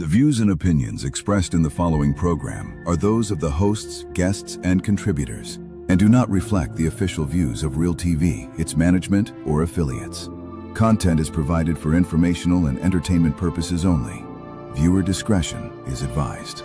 views and opinions expressed in the following program are those of the hosts, guests, and contributors, and do not reflect the official views of Real TV, its management, or affiliates. Content is provided for informational and entertainment purposes only. Viewer discretion is advised.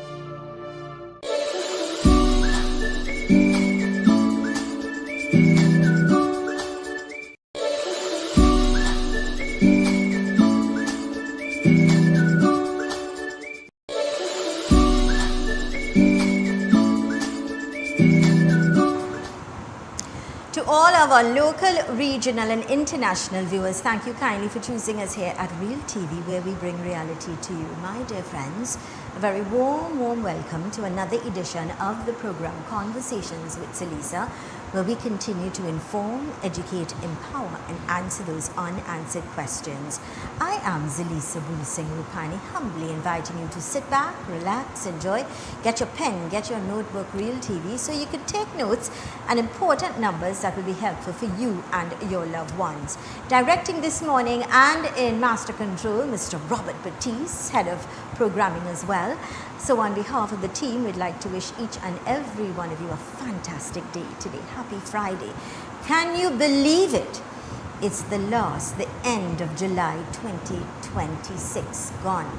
All of our local, regional and international viewers, thank you kindly for choosing us here at Real TV, where we bring reality to you. My dear friends, a very warm welcome to another edition of the program Conversations with Zelisa, where we continue to inform, educate, empower and answer those unanswered questions. I am Zelisa Rupani, humbly inviting you to sit back, relax, enjoy, get your pen, get your notebook, Real TV, so you can take notes and important numbers that will be helpful for you and your loved ones. Directing this morning and in Master Control, Mr. Robert Batiste, Head of Programming as well. So on behalf of the team, we'd like to wish each and every one of you a fantastic day today. Happy Friday. Can you believe it? It's the end of July 2026 gone.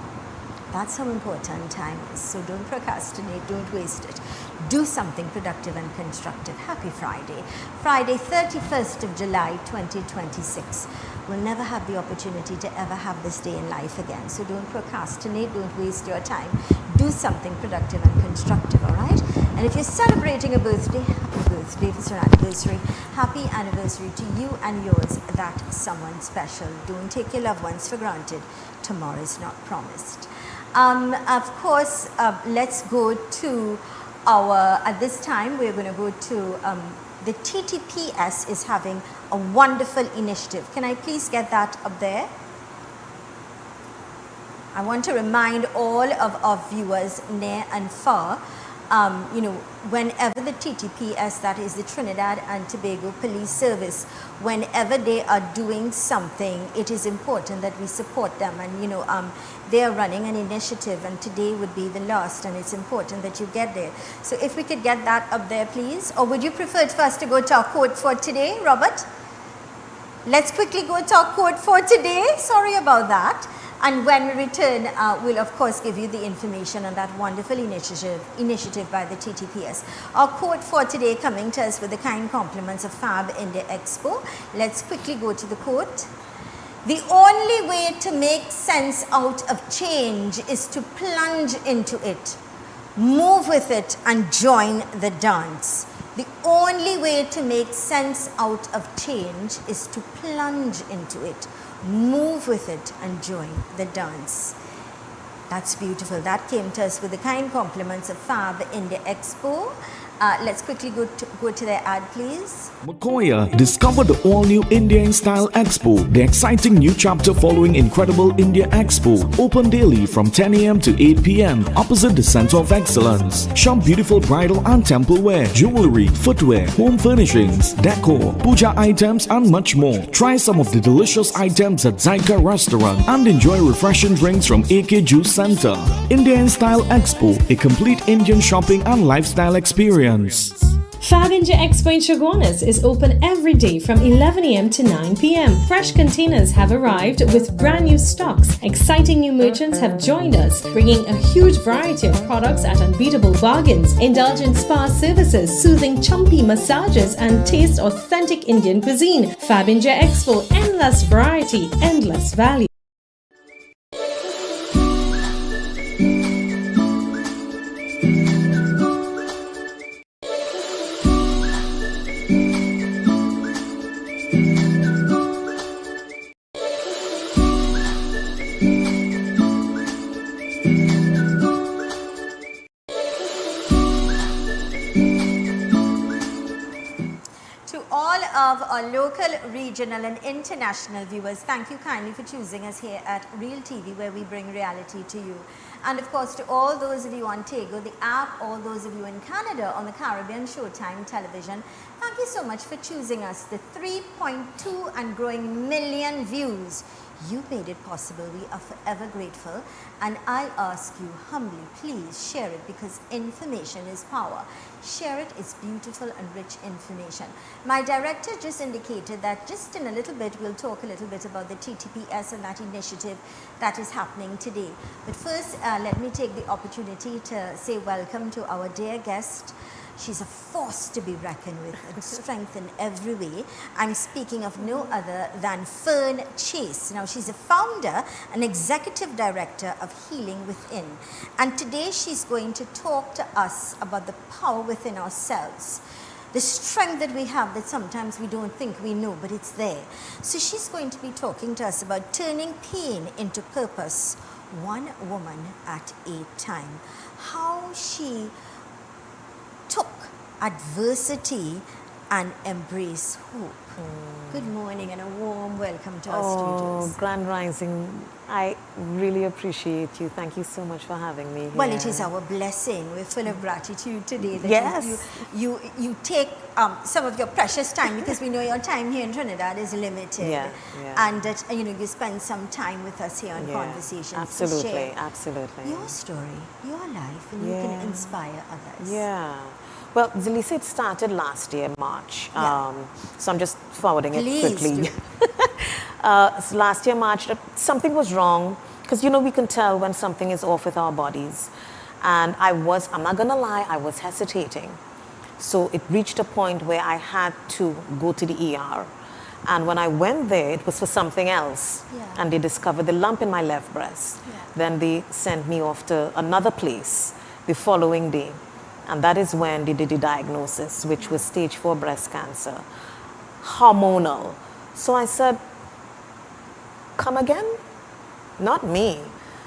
That's how important time is. So don't procrastinate, don't waste it. Do something productive and constructive. Happy Friday. Friday, 31st of July 2026. We'll never have the opportunity to ever have this day in life again. So don't procrastinate, don't waste your time. Do something productive and constructive, all right? And if you're celebrating a birthday, happy birthday. If it's your anniversary, happy anniversary to you and yours, that someone special. Don't take your loved ones for granted. Tomorrow is not promised. Of course, let's go to at this time, we're going to go to the TTPS is having a wonderful initiative. Can I please get that up there? I want to remind all of our viewers near and far, whenever the TTPS, that is the Trinidad and Tobago Police Service, whenever they are doing something, it is important that we support them. And they are running an initiative, and today would be the last, and it's important that you get there. So if we could get that up there, please. Or would you prefer for us to go to our quote for today, Robert? Let's quickly go to our quote for today. Sorry about that. And when we return, we'll of course give you the information on that wonderful initiative by the TTPS. Our quote for today coming to us with the kind compliments of Fab India Expo. Let's quickly go to the quote. The only way to make sense out of change is to plunge into it, move with it and join the dance. The only way to make sense out of change is to plunge into it, move with it and join the dance. That's beautiful. That came to us with the kind compliments of Fab India Expo. Let's quickly go to their ad, please. Makoya, discover the all-new India in Style Expo, the exciting new chapter following Incredible India Expo. Open daily from 10 a.m. to 8 p.m. opposite the Center of Excellence. Shop beautiful bridal and temple wear, jewelry, footwear, home furnishings, decor, puja items and much more. Try some of the delicious items at Zyka Restaurant and enjoy refreshing drinks from AK Juice Center. India in Style Expo, a complete Indian shopping and lifestyle experience. Fab India Expo in Chaguanas is open every day from 11 a.m. to 9 p.m. Fresh containers have arrived with brand new stocks. Exciting new merchants have joined us, bringing a huge variety of products at unbeatable bargains. Indulge in spa services, soothing chumpy massages and taste authentic Indian cuisine. Fab India Expo, endless variety, endless value. Of our local, regional and international viewers, thank you kindly for choosing us here at Real TV, where we bring reality to you. And of course, to all those of you on Tego, the app, all those of you in Canada on the Caribbean Showtime television, thank you so much for choosing us. The 3.2 and growing million views You made it possible. We are forever grateful. And I ask you humbly, please share it, because information is power. Share it. It's beautiful and rich information. My director just indicated that just in a little bit, we'll talk a little bit about the TTPS and that initiative that is happening today. But first, let me take the opportunity to say welcome to our dear guest. She's a force to be reckoned with, and strength in every way. I'm speaking of no other than Fern Chase. Now, she's a founder and executive director of Healing Within. And today she's going to talk to us about the power within ourselves. The strength that we have that sometimes we don't think we know, but it's there. So she's going to be talking to us about turning pain into purpose, one woman at a time. How she took adversity and embrace hope. Good morning and a warm welcome to our studios. Grand Rising, I really appreciate you. Thank you so much for having me here. Well, it is our blessing. We're full of gratitude today that Yes. you take some of your precious time, because we know your time here in Trinidad is limited. Yeah. And that you spend some time with us here on Conversations. to Absolutely, share absolutely. your story, your life, and you can inspire others. Yeah. Well, Zelisa, it started last year, March. Yeah. So I'm just forwarding Please it quickly. do. So last year, March, something was wrong. Because, we can tell when something is off with our bodies. And I'm not going to lie, I was hesitating. So it reached a point where I had to go to the ER. And when I went there, it was for something else. Yeah. And they discovered the lump in my left breast. Yeah. Then they sent me off to another place the following day. And that is when they did the diagnosis, which was stage 4 breast cancer, hormonal. So I said, come again? Not me.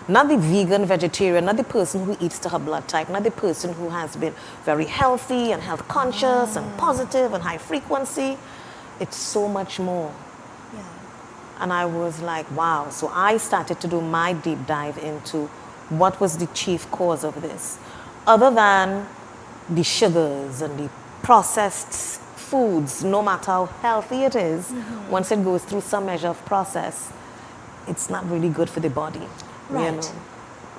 Not the vegan, vegetarian, not the person who eats to her blood type, not the person who has been very healthy and health conscious and positive and high frequency. It's so much more. Yeah. And I was like, wow. So I started to do my deep dive into what was the chief cause of this. Other than the sugars and the processed foods, no matter how healthy it is, once it goes through some measure of process, it's not really good for the body. Right.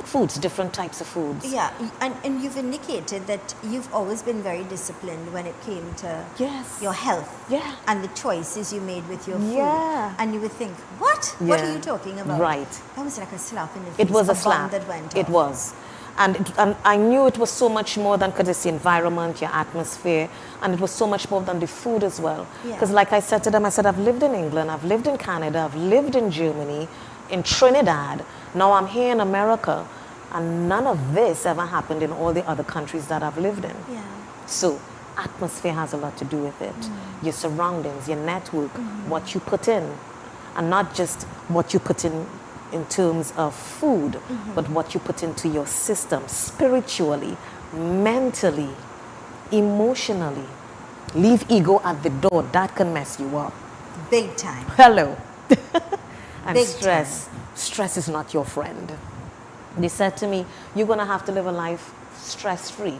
Foods, different types of foods. Yeah, and you've indicated that you've always been very disciplined when it came to Yes. your health. Yeah. And the choices you made with your food. Yeah. And you would think, what? What are Yeah. you talking about? Right. That was like a slap in the face. It was a bomb slap. that went It off. was. And I knew it was so much more than because it's the environment, your atmosphere, and it was so much more than the food as well. Yeah. Because like I said to them, I said, I've lived in England, I've lived in Canada, I've lived in Germany, in Trinidad, now I'm here in America, and none of this ever happened in all the other countries that I've lived in. Yeah. So atmosphere has a lot to do with it. Your surroundings, your network, what you put in, and not just what you put in terms of food, but what you put into your system spiritually, mentally, emotionally. Leave ego at the door. That can mess you up. Big time. Hello. And Big stress. Stress is not your friend. They said to me, you're going to have to live a life stress-free.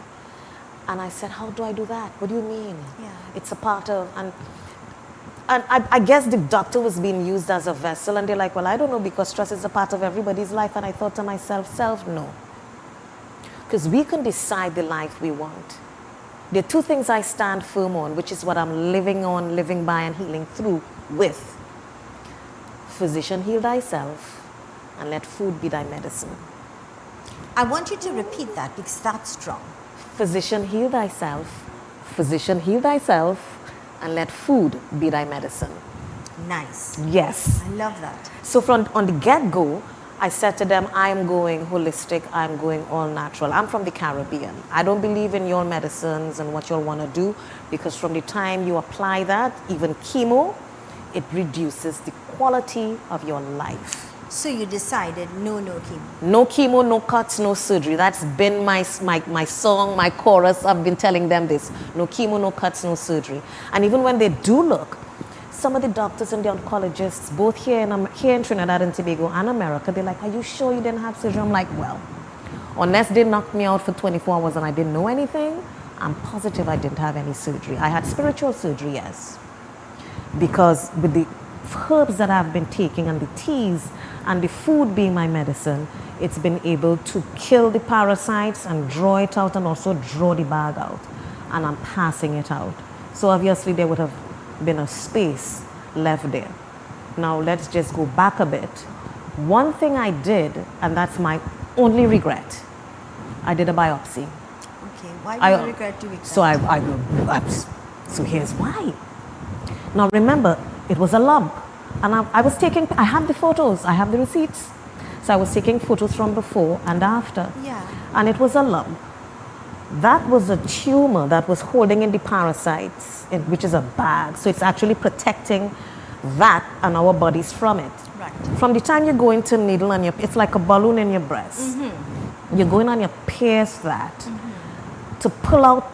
And I said, how do I do that? What do you mean? Yeah. It's a part of... And I guess the doctor was being used as a vessel, and they're like, well, I don't know, because stress is a part of everybody's life. And I thought to myself, no. Because we can decide the life we want. There are two things I stand firm on, which is what I'm living on, living by, and healing through with. Physician, heal thyself, and let food be thy medicine. I want you to repeat that because that's strong. Physician, heal thyself. Physician, heal thyself, and let food be thy medicine. Nice. Yes. I love that. So on the get-go, I said to them, I'm going holistic, I'm going all natural. I'm from the Caribbean. I don't believe in your medicines and what you'll want to do, because from the time you apply that, even chemo, it reduces the quality of your life. So you decided no chemo. No chemo, no cuts, no surgery. That's been my song, my chorus. I've been telling them this. No chemo, no cuts, no surgery. And even when they do look, some of the doctors and the oncologists, both here in Trinidad and Tobago and America, they're like, are you sure you didn't have surgery? I'm like, well, unless they knocked me out for 24 hours and I didn't know anything, I'm positive I didn't have any surgery. I had spiritual surgery, yes. Because with the herbs that I've been taking and the teas and the food being my medicine, it's been able to kill the parasites and draw it out and also draw the bag out. And I'm passing it out. So obviously there would have been a space left there. Now let's just go back a bit. One thing I did, and that's my only regret, I did a biopsy. Okay, why do you regret doing that? So here's why. Now remember, it was a lump. And I have the photos, I have the receipts. So I was taking photos from before and after. Yeah. And it was a lump. That was a tumor that was holding in the parasites, which is a bag. So it's actually protecting that and our bodies from it. Right. From the time you go into needle and it's like a balloon in your breast. You go in and you pierce that to pull out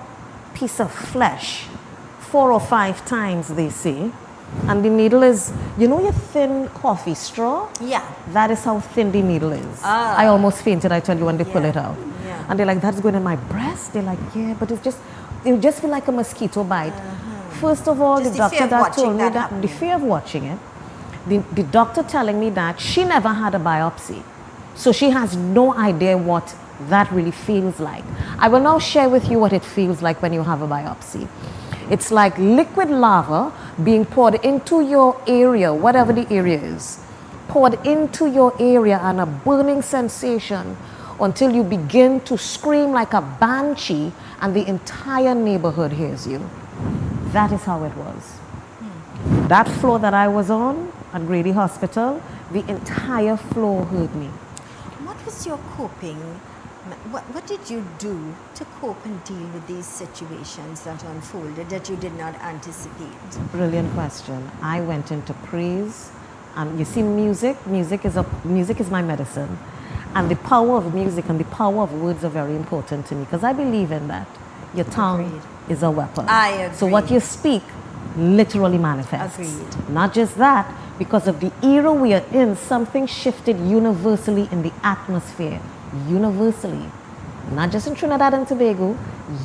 piece of flesh 4 or 5 times, they say. And the needle is, you know your thin coffee straw? Yeah. That is how thin the needle is. I almost fainted, I tell you, when they pull it out. Yeah. And they're like, that's going in my breast? They're like, yeah, but it just feel like a mosquito bite. First of all, Just the the fear doctor of that watching told me that that, happening. the fear of watching it, the doctor telling me that she never had a biopsy. So she has no idea what that really feels like. I will now share with you what it feels like when you have a biopsy. It's like liquid lava being poured into your area, whatever the area is, poured into your area, and a burning sensation until you begin to scream like a banshee and the entire neighborhood hears you. That is how it was. That floor that I was on at Grady Hospital, the entire floor heard me. What was your coping? What did you do to cope and deal with these situations that unfolded that you did not anticipate? Brilliant question. I went into praise, and you see, music is my medicine, and the power of music and the power of words are very important to me because I believe in that. Your tongue Agreed. is a weapon. I agree. So what you speak literally manifests. Agreed. Not just that, because of the era we are in, something shifted universally in the atmosphere. Universally. Not just in Trinidad and Tobago,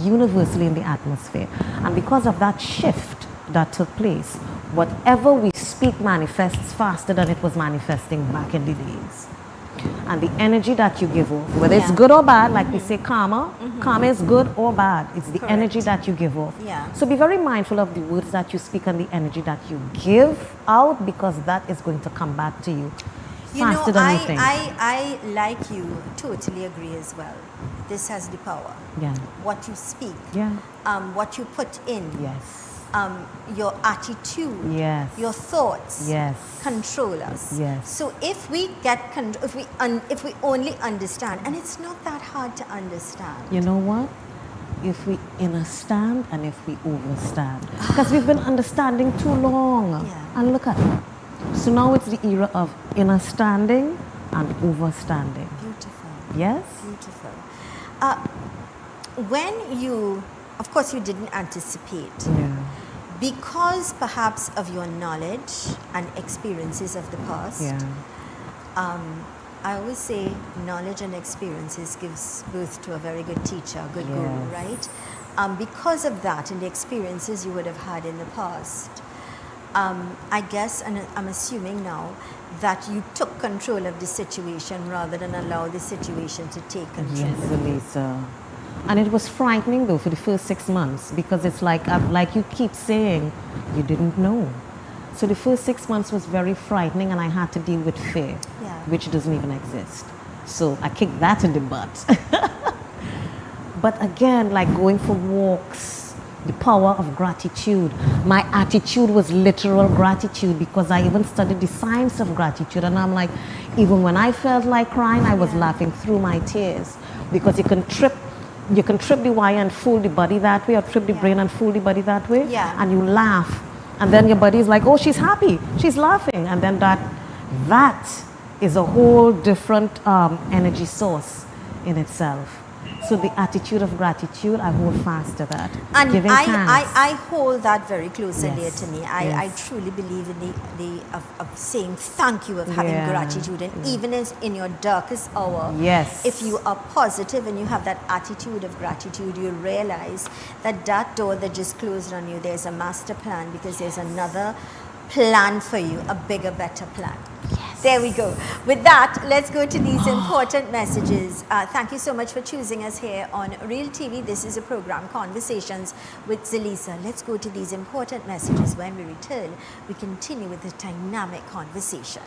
universally in the atmosphere. And because of that shift that took place, whatever we speak manifests faster than it was manifesting back in the days. And the energy that you give off, whether it's good or bad, like we say karma, karma is good or bad. It's the Correct. energy that you give off. Yeah. So be very mindful of the words that you speak and the energy that you give out, because that is going to come back to you You know, faster than you think. I, like you, totally agree as well. This has the power. Yeah. What you speak, Yeah. what you put in, Yes. your attitude, Yes. your thoughts, Yes. control us. Yes. So if we if we only understand, and it's not that hard to understand. You know what? If we understand and if we overstand. Because we've been understanding too long. Yeah. And look at it. So now it's the era of understanding and overstanding. Beautiful. Yes? Beautiful. When you, of course, you didn't anticipate. Yeah. Because perhaps of your knowledge and experiences of the past, Yeah. I always say knowledge and experiences gives birth to a very good teacher, a good guru, Yes. right? Because of that and the experiences you would have had in the past, I guess, and I'm assuming now, that you took control of the situation rather than allow the situation to take control. Yes, Zelisa. And it was frightening though for the first 6 months, because it's like you keep saying, you didn't know. So the first 6 months was very frightening, and I had to deal with fear, Yeah. which doesn't even exist. So I kicked that in the butt. But again, like going for walks, the power of gratitude. My attitude was literal gratitude, because I even studied the science of gratitude. And I'm like, even when I felt like crying, I was laughing through my tears, because you can trip the wire and fool the body that way, or trip the brain and fool the body that way. Yeah. And you laugh. And then your body is like, oh, she's happy, she's laughing. And then that is a whole different energy source in itself. So the attitude of gratitude, I hold fast to that. And Giving thanks. I hold that very close and dear Yes, to me. yes. I truly believe in of saying thank you, of having Yeah, gratitude, and even in your darkest hour, Yes. if you are positive and you have that attitude of gratitude, you realize that door that just closed on you, there's a master plan, because there's another plan for you, a bigger, better plan. Yes. There we go. With that, let's go to these important messages. Thank you so much for choosing us here on Real TV. This is a program, Conversations with Zelisa. Let's go to these important messages. When we return, we continue with the dynamic conversation.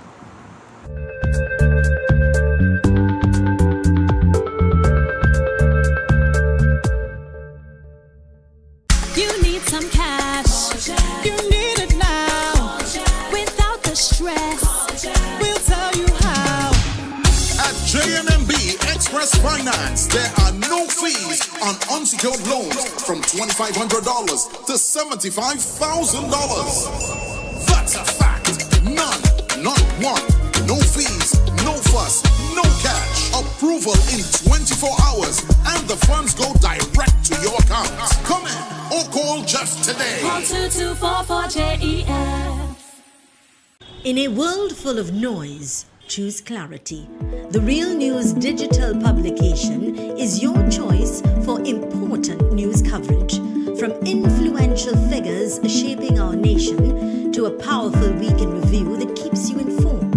You need some cash. You need it now. Without the stress, we'll tell you how. At JNMB Express Finance, there are no fees on unsecured loans from $2,500 to $75,000. That's a fact. None, not one. No fees, no fuss, no cash. Approval in 24 hours, and the funds go direct to your account. Come in or call Jeff today. Call 2244-JEF. In a world full of noise, choose clarity. The Real News digital publication is your choice for important news coverage. From influential figures shaping our nation to a powerful week in review that keeps you informed.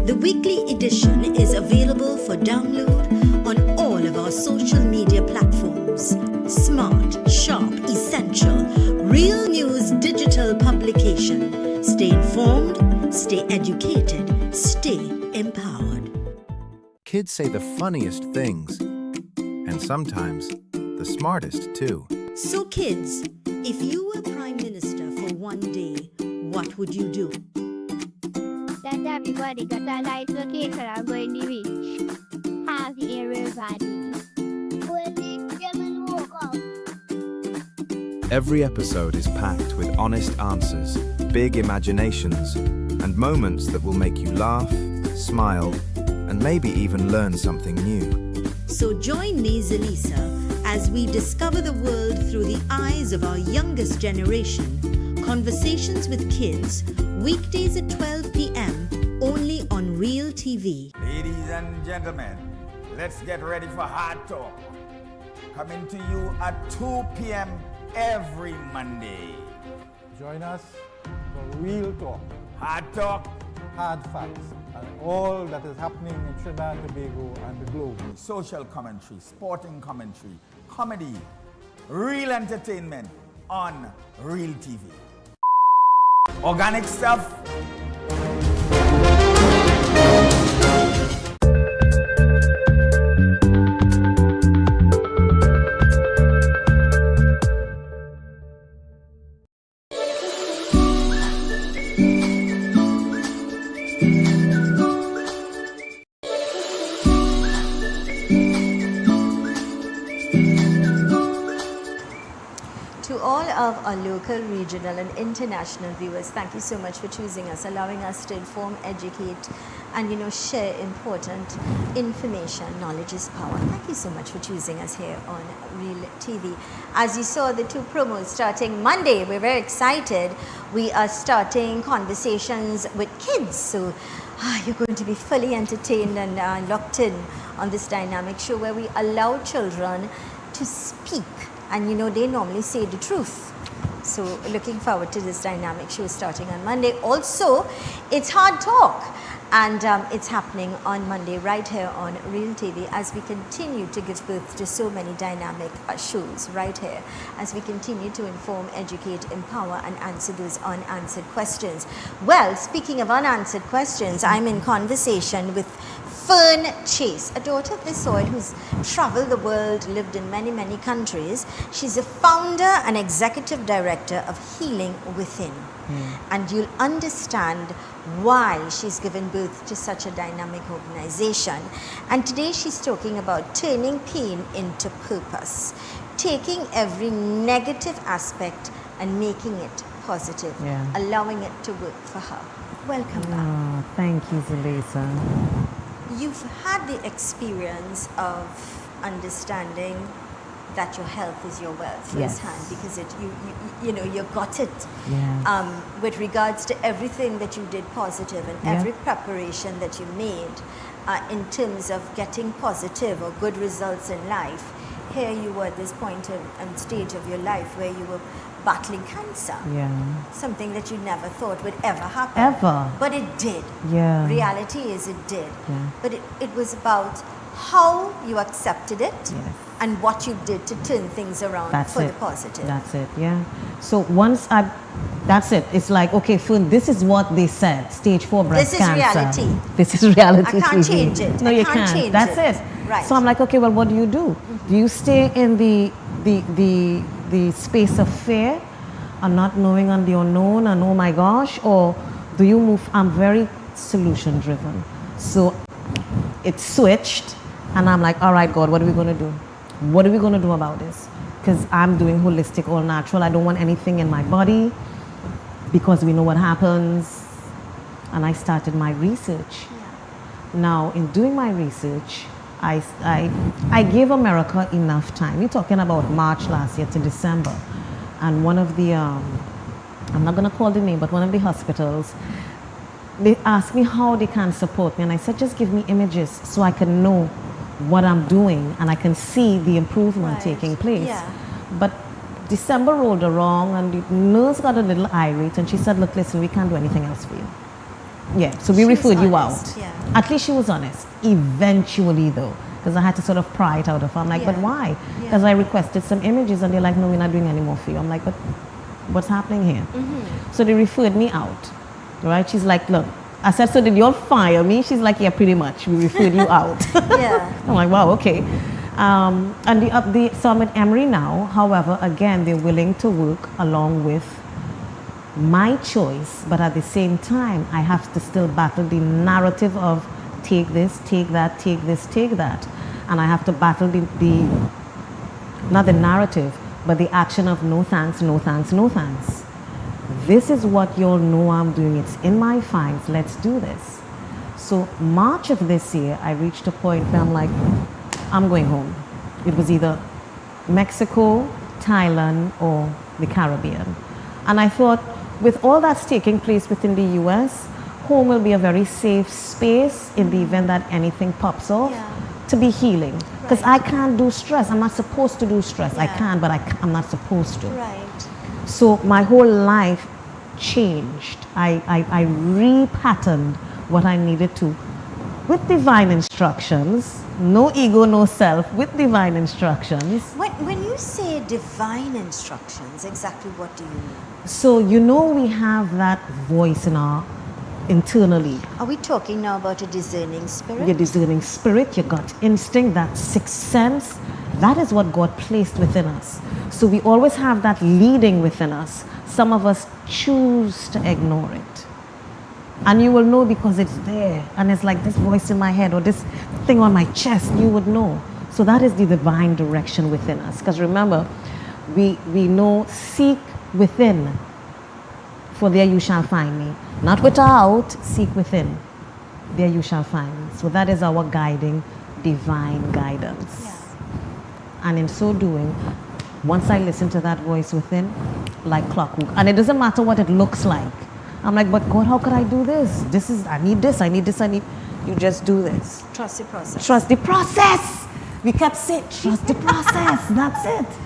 The weekly edition is available for download on all of our social media platforms. Smart, sharp, essential, Real News digital publication. Stay informed, stay educated, stay empowered. Kids say the funniest things, and sometimes the smartest too. So kids, if you were Prime Minister for one day, what would you do? That everybody got a light location I'm going to reach. Have everybody. When they come and walk out. Every episode is packed with honest answers, big imaginations, and moments that will make you laugh, smile, and maybe even learn something new. So join me, Zelisa, as we discover the world through the eyes of our youngest generation. Conversations with Kids, weekdays at 12 p.m. only on Real TV. Ladies and gentlemen, let's get ready for Hard Talk. Coming to you at 2 p.m. every Monday. Join us for Real Talk, Hard Talk, Hard Facts, and all that is happening in Trinidad and Tobago and the globe. social commentary, sporting commentary, comedy, real entertainment on Real TV. Organic stuff. To all of our local, regional and international viewers, thank you so much for choosing us, allowing us to inform, educate and share important information. Knowledge is power. Thank you so much for choosing us here on Real TV. As you saw the two promos starting Monday, we're very excited. We are starting Conversations with Kids. So you're going to be fully entertained and locked in on this dynamic show where we allow children to speak. And they normally say the truth. So looking forward to this dynamic show starting on Monday. Also, it's Hard Talk. And it's happening on Monday right here on Real TV as we continue to give birth to so many dynamic shows right here. As we continue to inform, educate, empower and answer those unanswered questions. Well, speaking of unanswered questions, I'm in conversation with Fern Chase, a daughter of the soil who's traveled the world, lived in many, many countries. She's a founder and executive director of Healing Within. And you'll understand why she's given birth to such a dynamic organization. And today she's talking about turning pain into purpose, taking every negative aspect and making it positive, allowing it to work for her. Welcome back. Thank you, Zelisa. You've had the experience of understanding that your health is your wealth firsthand, because you got it. With regards to everything that you did positive and every preparation that you made in terms of getting positive or good results in life, here you were at this point and stage of your life where you were battling cancer. Yeah. Something that you never thought would ever happen. Ever. But it did. Yeah. Reality is it did. Yeah. But it was about how you accepted it Yes. and what you did to turn things around That's for it. the positive. That's it, yeah. So that's it. It's like, okay, Fern, this is what they said. Stage 4 breast This is cancer. reality. This is reality. I can't TV. change it. No, I you can't can't. change That's it. it. Right. So I'm like, okay, well, what do? Do you stay in the space of fear and not knowing on the unknown and oh my gosh, or do you move? I'm very solution driven. So it switched and I'm like, all right, God, what are we going to do? What are we going to do about this? Because I'm doing holistic, all natural. I don't want anything in my body because we know what happens. And I started my research. Now, in doing my research, I gave America enough time. We're talking about March last year to December. And one of the, I'm not going to call the name, but one of the hospitals, they asked me how they can support me. And I said, just give me images so I can know what I'm doing and I can see the improvement taking place. Yeah. But December rolled around and the nurse got a little irate and she said, look, listen, we can't do anything else for you. Yeah, so we She was referred you honest, out. yeah. At least she was honest. Eventually though, because I had to sort of pry it out of her. I'm like, but why? Yeah. Because I requested some images and they're like, no, we're not doing any more for you. I'm like, but what's happening here? So they referred me out, right? She's like, look, I said, so did you all fire me? She's like, yeah, pretty much. We referred you out. Yeah. I'm like, wow, okay. And so I'm at Emory now. However, again, they're willing to work along with my choice, but at the same time, I have to still battle the narrative of take this, take that, take this, take that. And I have to battle not the narrative, but the action of no thanks, no thanks, no thanks. This is what you all know I'm doing. It's in my files. Let's do this. So March of this year, I reached a point where I'm like, I'm going home. It was either Mexico, Thailand, or the Caribbean. And I thought, with all that's taking place within the US, home will be a very safe space in the event that anything pops off to be healing. Because I can't do stress. I'm not supposed to do stress. I can, but I'm not supposed to. Right. So my whole life changed. I repatterned what I needed to with divine instructions. No ego, no self, with divine instructions. When you say divine instructions, exactly what do you mean? So you know we have that voice in our internally. Are we talking now about a discerning spirit? Your discerning spirit, your gut instinct, that sixth sense, that is what God placed within us. So we always have that leading within us. Some of us choose to ignore it. And you will know because it's there. And it's like this voice in my head or this thing on my chest, you would know. So that is the divine direction within us. Because remember, we know, seek within, for there you shall find me. Not without, seek within. There you shall find me. So that is our guiding, divine guidance. Yeah. And in so doing, once I listen to that voice within, like clockwork, and it doesn't matter what it looks like. I'm like, but God, how could I do this? I need this, I need this, you just do this. Trust the process. Trust the process. We kept saying, trust the process, that's it.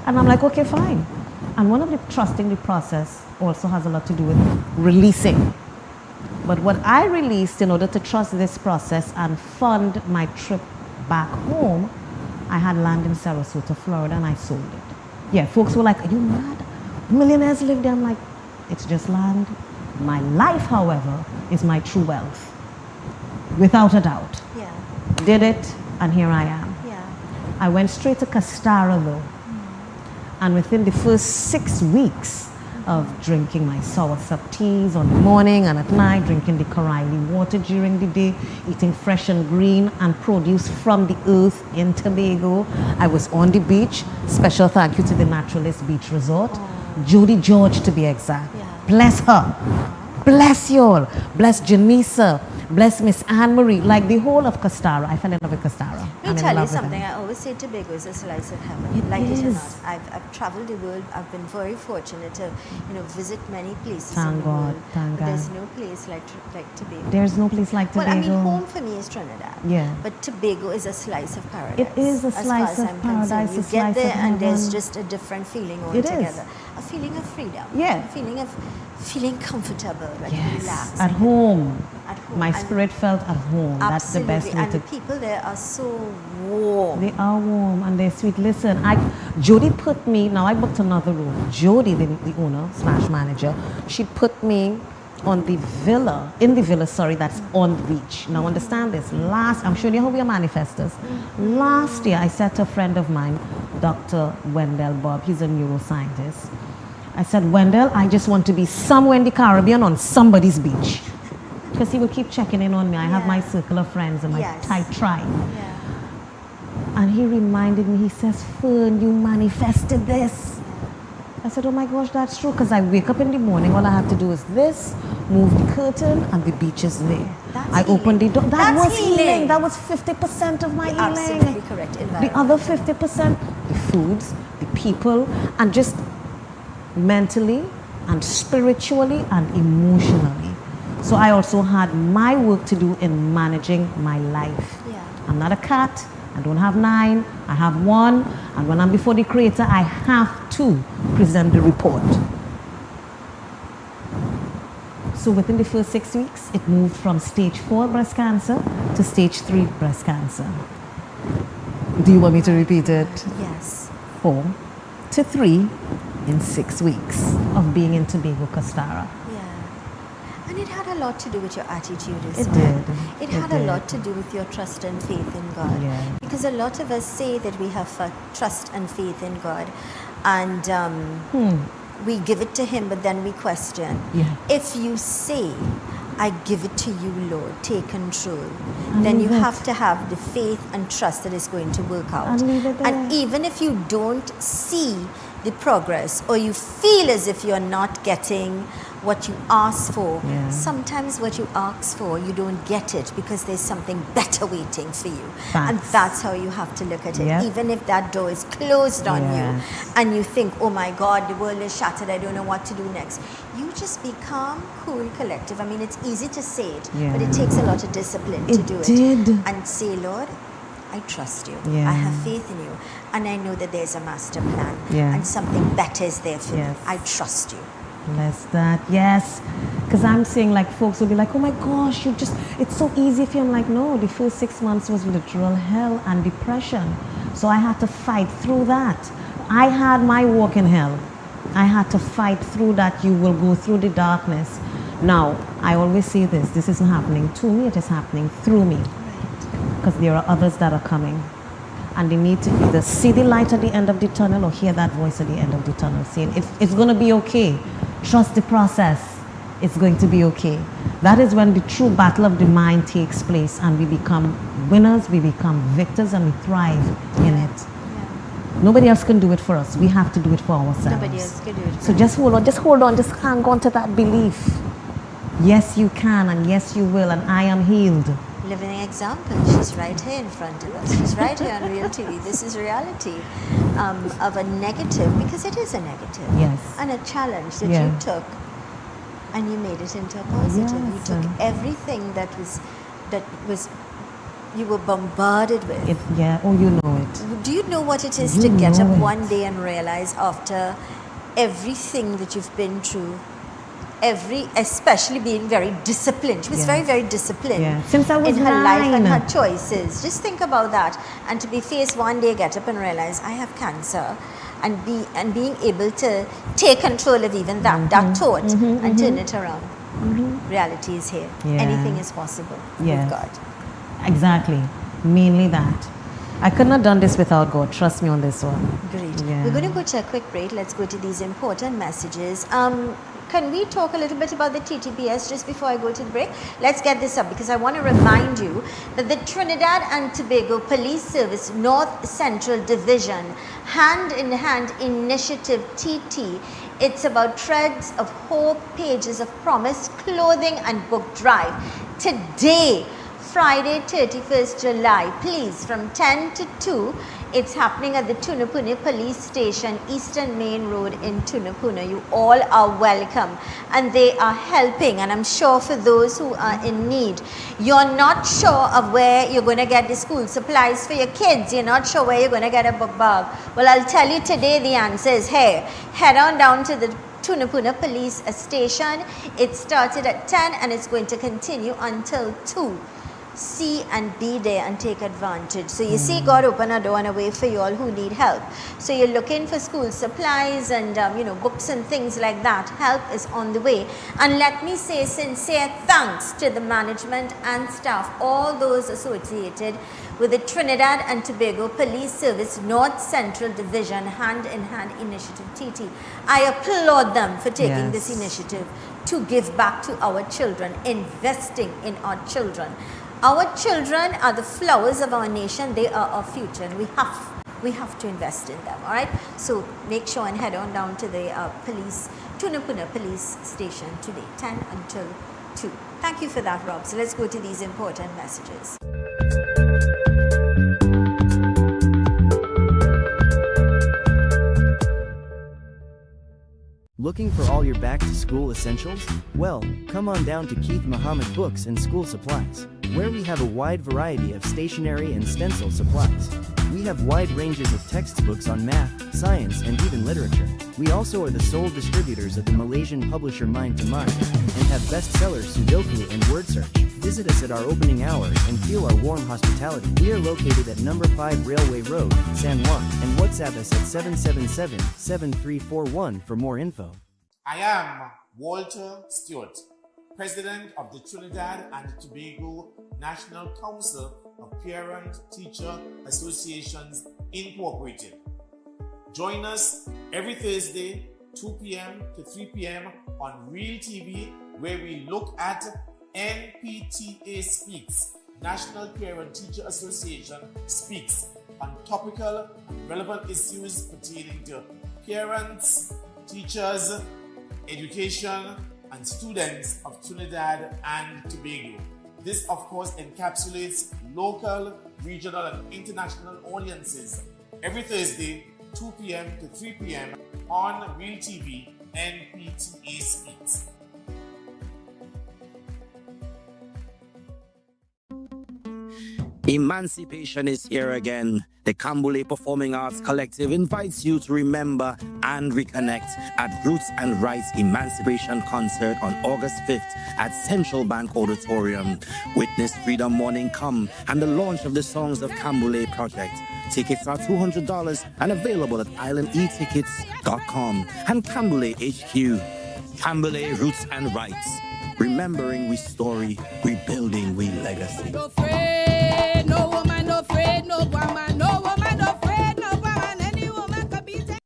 And I'm like, okay, fine. And one of the trusting the process also has a lot to do with releasing. But what I released in order to trust this process and fund my trip back home, I had land in Sarasota, Florida, and I sold it. Yeah, folks were like, are you mad? Millionaires live there. I'm like, it's just land. My life, however, is my true wealth. Without a doubt. Yeah. Did it, and here I am. Yeah. I went straight to Castara though. And within the first 6 weeks of drinking my soursop teas on the morning and at night, drinking the Karaili water during the day, eating fresh and green and produce from the earth in Tobago. I was on the beach. Special thank you to the Naturalist Beach Resort. Judy George to be exact. Yeah. Bless her. bless you all. Bless Janisa. Bless Miss Anne-Marie. Like the whole of Castara. I fell in love with Castara. Let I'm me in tell you love with something. them. I always say Tobago is a slice of heaven. It like it or is. not. I've traveled the world. I've been very fortunate to, visit many places in Thank the God, world. thank But there's God. no place like Tobago. There's no place like Well, Tobago. I mean, home for me is Trinidad. Yeah. But Tobago is a slice of paradise. It is a as far slice as of I'm paradise, concerned. You a get slice there of and there's heaven. just a different feeling It is. altogether. A feeling of freedom. Yeah. A feeling of feeling comfortable, like Yes. relaxed. At home. At home. My And spirit felt at home. That's the absolutely. best way And to. the people there are so warm. They are warm and they're sweet. Listen, Jody put me, now I booked another room. Jody, the owner / manager, she put me in the villa that's on the beach. Now understand this, I'm showing you how we are manifestors. Last year, I said to a friend of mine, Dr. Wendell Bob, he's a neuroscientist. I said, Wendell, I just want to be somewhere in the Caribbean on somebody's beach. Because he would keep checking in on me. I have my circle of friends and my Yes. tight tribe. Yeah. And he reminded me, he says, Fern, you manifested this. I said, oh my gosh, that's true. Because I wake up in the morning, all I have to do is this, move the curtain, and the beach is there. That's I opened the door. That That's was healing. That was 50% of my You're healing. absolutely correct. The other 50%, the foods, the people, and just mentally and spiritually and emotionally. So I also had my work to do in managing my life. Yeah. I'm not a cat. I don't have 9. I have 1. And when I'm before the Creator, I have to present the report. So within the first 6 weeks, it moved from stage 4 breast cancer to stage 3 breast cancer. Do you want me to repeat it? Yes. 4 to 3 in 6 weeks of being in Tobago, Castara. Yeah. And it had a lot to do with your attitude as It well. did. It It had a did. lot to do with your trust and faith in God. Yeah. Because a lot of us say that we have trust and faith in God, and we give it to Him, but then we question. Yeah. If you say, I give it to you, Lord, take control, And then you leave it. have to have the faith and trust that it's going to work out. And leave it there. And even if you don't see the progress, or you feel as if you're not getting what you ask for, Yeah. sometimes what you ask for, you don't get it because there's something better waiting for you. Facts. And that's how you have to look at it. Yep. Even if that door is closed on you Yes. and you think, oh my God, the world is shattered, I don't know what to do next. You just be calm, cool, collective. I mean, it's easy to say it, but it Yeah. takes a lot of discipline to It do it. did. And say, Lord, I trust you. Yeah. I have faith in you. And I know that there's a master plan. Yeah. And something better is there for Yes. me. I trust you. Bless that, yes. Because I'm saying, like, folks will be like, oh my gosh, it's so easy for you. I'm like, no, the first 6 months was literal hell and depression. So I had to fight through that. I had my walk in hell. I had to fight through that. You will go through the darkness. Now, I always say this isn't happening to me, it is happening through me. Because there are others that are coming. And they need to either see the light at the end of the tunnel or hear that voice at the end of the tunnel saying, it's going to be okay. Trust the process. It's going to be okay. That is when the true battle of the mind takes place and we become winners, we become victors, and we thrive in it. Nobody else can do it for us. We have to do it for ourselves. Nobody else can do it. So just hold on, just hang on to that belief. Yes, you can, and yes, you will, and I am healed. Living example. She's right here in front of us. She's right here on Real TV. This is reality of a negative, because it is a negative. Yes. And a challenge that Yeah. you took and you made it into a positive. You Yes. took everything that was you were bombarded with. Oh, you know it. Do you know what it is You to get up know it. one day and realize after everything that you've been through, especially being very disciplined. She was Yes. very, very disciplined Yeah. Since I was in her life and 9. her choices. Just think about that. And to be faced one day, get up and realize I have cancer, and being able to take control of even that thought and turn it around. Reality is here. Yeah. Anything is possible Yes. with God. Exactly. Mainly that. I couldn't have done this without God. Trust me on this one. Great. Yeah. We're going to go to a quick break. Let's go to these important messages. Can we talk a little bit about the TTPS just before I go to the break? Let's get this up because I want to remind you that the Trinidad and Tobago Police Service North Central Division Hand in Hand Initiative TT It's about threads of hope, pages of promise, clothing and book drive. Today, Friday 31st July, please, from 10 to 2, it's happening at the Tunapuna Police Station, Eastern Main Road in Tunapuna. You all are welcome, and they are helping, and I'm sure for those who are in need. You're not sure of where you're going to get the school supplies for your kids. You're not sure where you're going to get a book bag. Well, I'll tell you today the answer is here. Head on down to the Tunapuna Police Station. It started at 10 and it's going to continue until 2. See and be there and take advantage. So you see, God open a door and a way for you all who need help. So you're looking for school supplies and books and things like that. Help is on the way. And let me say sincere thanks to the management and staff, all those associated with the Trinidad and Tobago Police Service North Central Division Hand in Hand Initiative, TT. I applaud them for taking this initiative to give back to our children, investing in our children. Our children are the flowers of our nation. They are our future, and we have to invest in them. All right. So make sure and head on down to the Tunapuna Police Station today, 10 until 2. Thank you for that, Rob. So let's go to these important messages. Looking for all your back-to-school essentials? Well, come on down to Keith Muhammad Books and School Supplies, where we have a wide variety of stationery and stencil supplies. We have wide ranges of textbooks on math, science, and even literature. We also are the sole distributors of the Malaysian publisher Mind to Mind, and have bestsellers Sudoku and Word Search. Visit us at our opening hours and feel our warm hospitality. We are located at number 5 Railway Road, San Juan, and WhatsApp us at 777-7341 for more info. I am Walter Stewart, President of the Trinidad and Tobago National Council of Parent-Teacher Associations Incorporated. Join us every Thursday, 2 p.m. to 3 p.m. on Real TV, where we look at NPTA Speaks, National Parent-Teacher Association Speaks, on topical and relevant issues pertaining to parents, teachers, education, and students of Trinidad and Tobago. This, of course, encapsulates local, regional, and international audiences every Thursday, 2 p.m. to 3 p.m. on Real TV, NPTA Speaks. Emancipation is here again. The Kambule Performing Arts Collective invites you to remember and reconnect at Roots and Rights Emancipation Concert on August 5th at Central Bank Auditorium. Witness Freedom Morning Come and the launch of the Songs of Kambule project. Tickets are $200 and available at islandetickets.com and Kambule HQ. Kambule Roots and Rights. Remembering we story, rebuilding we legacy. No woman, no afraid, no woman, no woman, no afraid, no woman, any woman can be taken.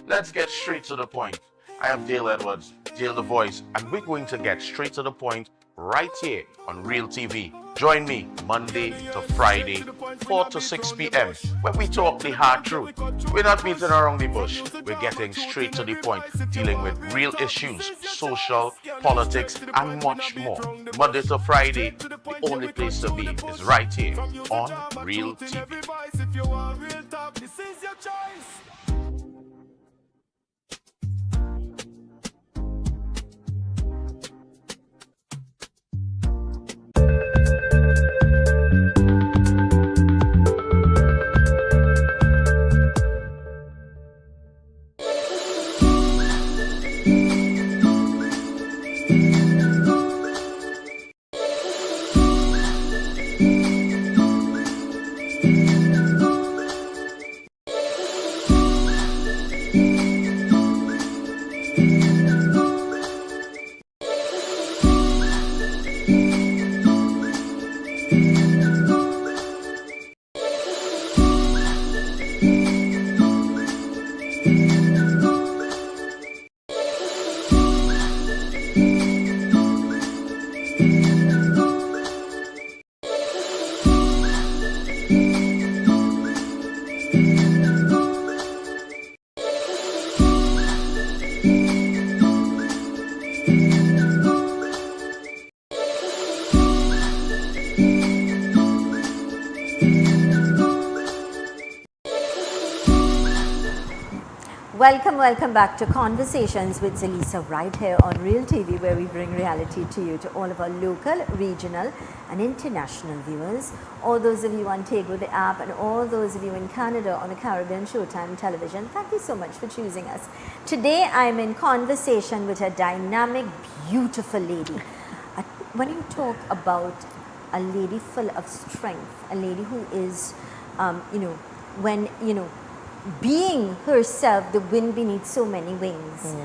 Let's get straight to the point. I am Dale Edwards, Dale the Voice, and we're going to get straight to the point right here on Real TV. Join me Monday to Friday, 4 to 6 p.m. when we talk the hard truth. We're not beating around the bush. We're getting straight to the point, dealing with real issues, social, politics, and much more. Monday to Friday, the only place to be is right here on Real TV. Welcome back to Conversations with Zelisa right here on Real TV, where we bring reality to you, to all of our local, regional and international viewers, all those of you on Tego the app and all those of you in Canada on the Caribbean Showtime television. Thank you so much for choosing us. Today I'm in conversation with a dynamic, beautiful lady. When you talk about a lady full of strength, a lady who is, being herself, the wind beneath so many wings,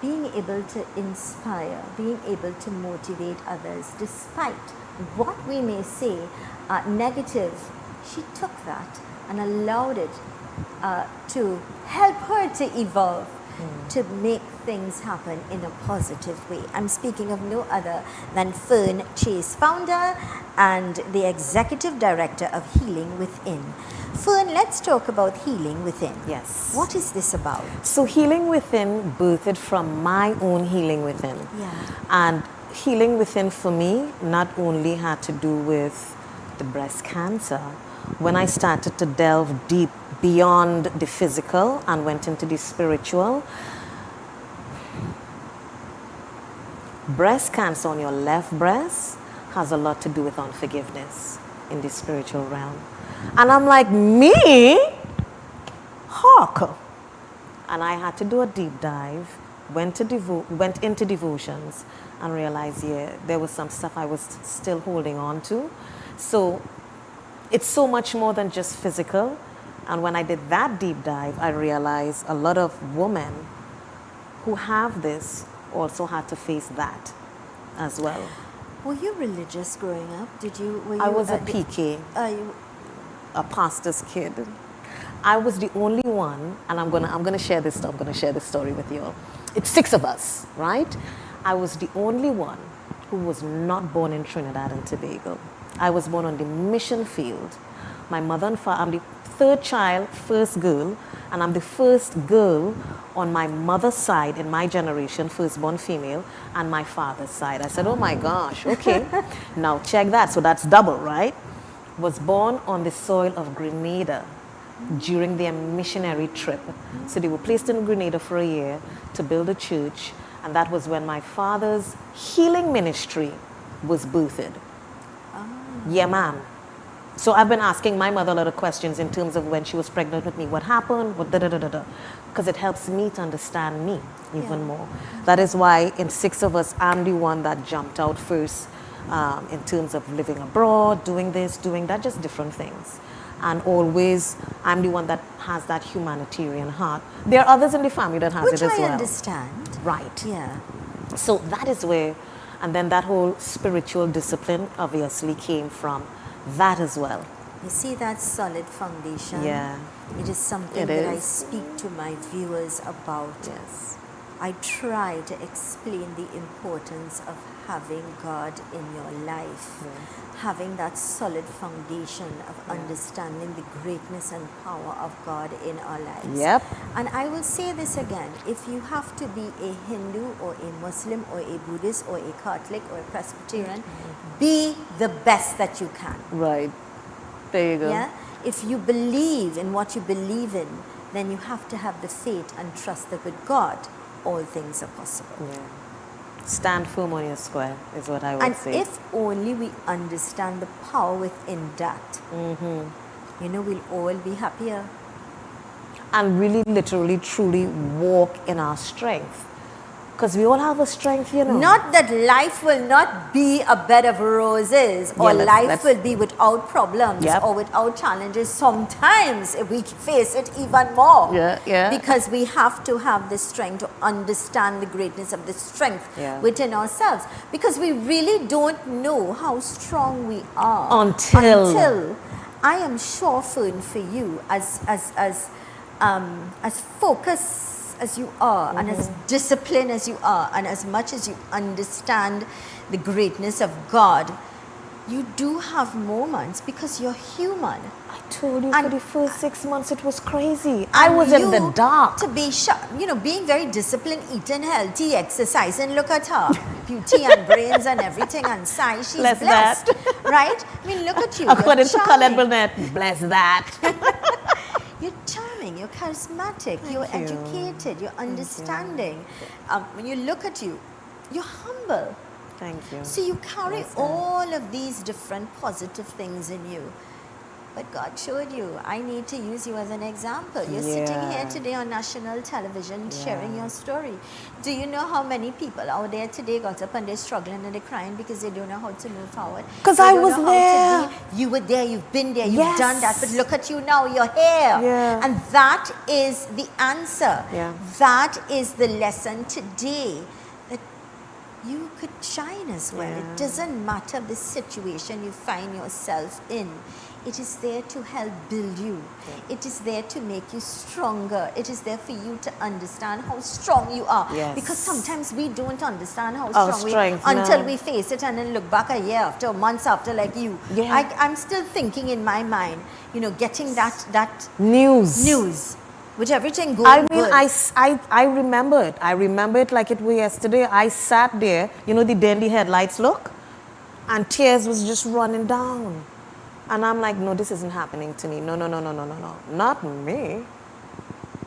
being able to inspire, being able to motivate others, despite what we may say negative, she took that and allowed it to help her to evolve, to make things happen in a positive way. I'm speaking of no other than Fern Chase, founder and the executive director of Healing Within. Fern, let's talk about Healing Within. Yes. What is this about? So Healing Within birthed from my own healing within. Yeah. And Healing Within for me not only had to do with the breast cancer. When I started to delve deep beyond the physical and went into the spiritual, breast cancer on your left breast has a lot to do with unforgiveness in the spiritual realm. And I'm like, me? Hawk. And I had to do a deep dive, went into devotions and realized, there was some stuff I was still holding on to. So it's so much more than just physical. And when I did that deep dive, I realized a lot of women who have this also had to face that as well. Were you religious growing up? I was a PK. A pastor's kid. I was the only one, and I'm gonna share this story with you all. It's 6 of us, right? I was the only one who was not born in Trinidad and Tobago. I was born on the mission field. My mother and father, I'm the 3rd child, first girl, and I'm the first girl on my mother's side in my generation, firstborn female, and my father's side. I said, oh my gosh, okay. Now check that, so that's double, right? Was born on the soil of Grenada during their missionary trip. So they were placed in Grenada for a year to build a church, and that was when my father's healing ministry was birthed. Yeah, ma'am. So I've been asking my mother a lot of questions in terms of when she was pregnant with me, what happened, what because it helps me to understand me even more. That is why in 6 of us, I'm the one that jumped out first in terms of living abroad, doing this, doing that, just different things. And always, I'm the one that has that humanitarian heart. There are others in the family that has it as well. Which I understand. Right. Yeah. So that is where, and then that whole spiritual discipline obviously came from that as well. You see that solid foundation? Yeah. It is something that I speak to my viewers about. Yes. I try to explain the importance of having God in your life, having that solid foundation of understanding the greatness and power of God in our lives. Yep. And I will say this again, if you have to be a Hindu or a Muslim or a Buddhist or a Catholic or a Presbyterian, be the best that you can. Right. There you go. Yeah? If you believe in what you believe in, then you have to have the faith and trust that with God, all things are possible. Yeah. Stand firm on your square is what I would say. And if only we understand the power within that, we'll all be happier. And really, literally, truly walk in our strength. Because we all have a strength, Not that life will not be a bed of roses, or life will be without problems or without challenges. Sometimes we face it even more. Because we have to have the strength to understand the greatness of the strength within ourselves. Because we really don't know how strong we are until I am sure, Fern, for you, as focused as you are, and as disciplined as you are, and as much as you understand the greatness of God, you do have moments because you're human. I told you, for the first 6 months it was crazy. I was in the dark. To be being very disciplined, eating healthy, exercising, look at her. Beauty and brains and everything, and size, she's blessed. Right? I mean, look at you. According to Colette Burnett, bless that. You're charming, you're charismatic, you're you. educated, you're understanding. When you look at you, you're humble. Thank you. So you carry Yes, all of these different positive things in you. But God showed you, I need to use you as an example. You're sitting here today on national television sharing your story. Do you know how many people out there today got up and they're struggling and they're crying because they don't know how to move forward? Because They I don't was know how there. to be. You were there, you've been there, you've Yes. done that, but look at you now, you're here. Yeah. And that is the answer. Yeah. That is the lesson today. That you could shine as well. Yeah. It doesn't matter the situation you find yourself in. It is there to help build you. It is there to make you stronger. It is there for you to understand how strong you are. Yes. Because sometimes we don't understand how Our strong we strength, are until no. we face it and then look back a year after, months after, like you. Yeah. I'm still thinking in my mind, you know, getting that News. with everything going I mean, good. I remember it. I remember it like it was yesterday. I sat there, you know, the dandy headlights look, and tears was just running down. And I'm like, no, this isn't happening to me. No, not me.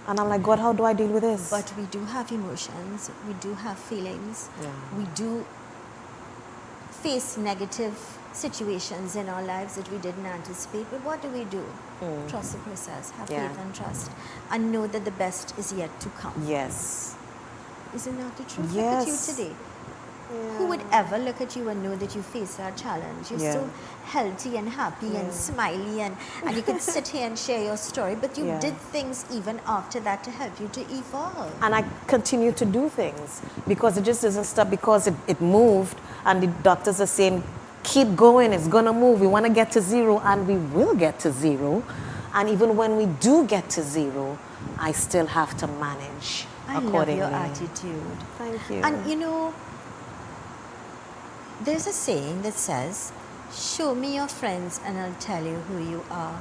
And I'm like, God, how do I deal with this? But we do have emotions, we do have feelings, Yeah. we do face negative situations in our lives that we didn't anticipate. But what do? Trust the process, have Yeah. faith and trust, and know that the best is yet to come. Yes. Isn't that the truth? Yes. Look at you today. Who would ever look at you and know that you face that challenge? You're Yeah. so healthy and happy and smiley, and you could sit here and share your story, but you Yeah. did things even after that to help you to evolve. And I continue to do things because it just doesn't stop, because it moved and the doctors are saying, keep going, it's gonna move. We wanna get to zero, and we will get to zero. And even when we do get to zero, I still have to manage I love accordingly. your attitude. Thank you. And you know, there's a saying that says, show me your friends and I'll tell you who you are.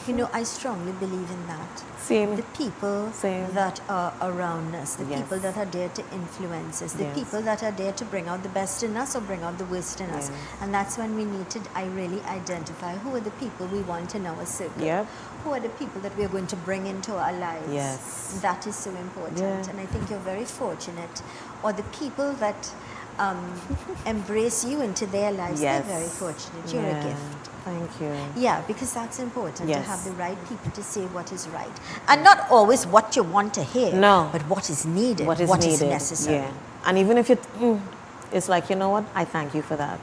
You know, I strongly believe in that. Same. The people that are around us, the Yes. people that are there to influence us, the Yes. people that are there to bring out the best in us or bring out the worst in us. Yes. And that's when we need to, I really identify who are the people we want in our circle. Yep. Who are the people that we're going to bring into our lives. Yes. That is so important. Yeah. And I think you're very fortunate. Or the people that embrace you into their lives, Yes. they're very fortunate. You're a Yeah. gift. Thank you. Yeah, because that's important to Yes. have the right people to say what is right. And not always what you want to hear, No. but what is needed, What is what needed. is necessary. Yeah. And even if it's like, you know what, I thank you for that.